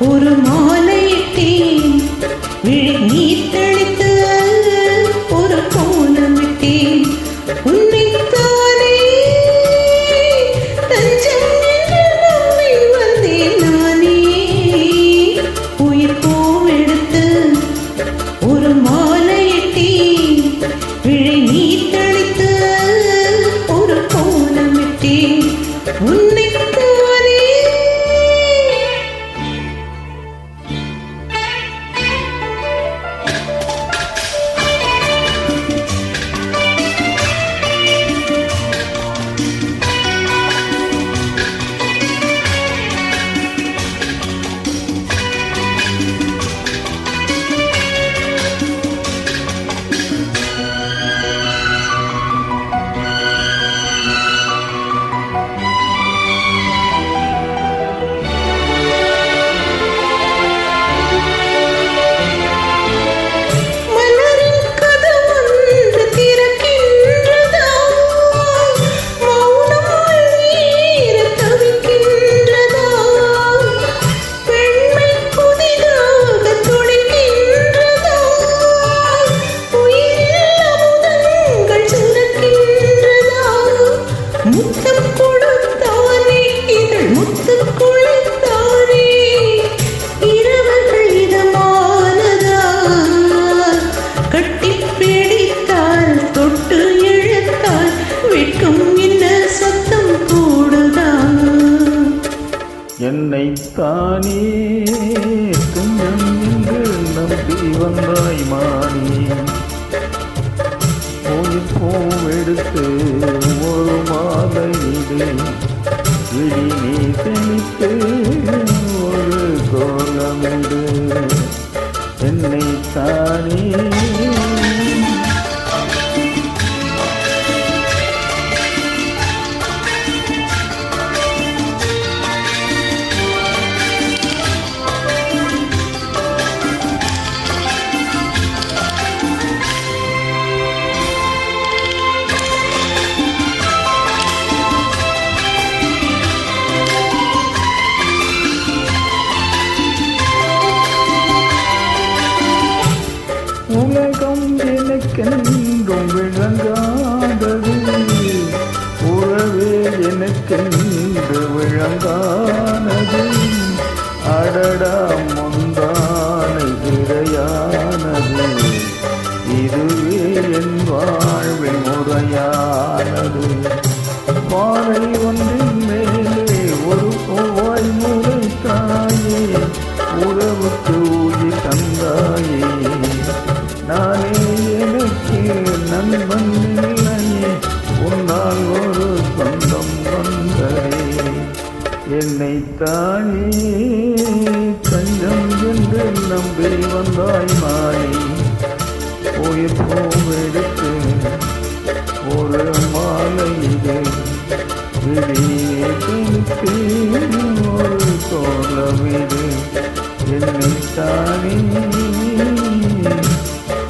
ஒரு மாலையிட்டேன், நீர் தெளித்து ஒரு கோலமிட்டேன். உன்னைத்தானே தஞ்சம் என்று நம்பி வந்தேன் நானே. உயிர் பூவெடுத்து ஒரு மாலையிட்டேன், விழி நீர் தெளித்து ஒரு கோலமிட்டேன். உன்னைத்தானே முத்தம் கொடுத்தானே, இதழ் முத்து குளித்தானே. இரவுகள் இதமானதா, கட்டி பிடித்தால் தொட்டு இழுத்தால் வெட்கும் என்ன சத்தம் கூடுதா. என்னைத்தானே துஞ்சம் என்று நம்பி வந்தாய் மாறி. உயிர் பூவெடுத்து ஒரு மாலையிடு, விழி நீ தெளித்து ஒரு கோலமிடு. என்னைத்தானே உலகம் எனக்கென்றும் விளங்காதது, உறவே எனக்கென்று விளங்கானது. அடடா முந்தானை திரையானது, இதுவே என் வாழ்வின் முறையானது. பாறை ஒன்றின் மேலே ஒரு பூவாய் முறைத்தாயே, உறவுக்கு உயிர் தந்தாயே. நானே எனக்கு நண்பன் இல்லையே, உன்னால் ஒரு சொந்தம் வந்ததே. என்னைத்தானே தஞ்சம் என்று நம்பி வந்தாய் மாறி. உயிர் பூவெடுத்து ஒரு மாலையிடு, விழியை தெளித்து ஒரு கோலமிடு. என்னைத்தானே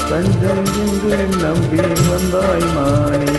தஞ்சம் என்று நம்பி வந்தாய் மாறி.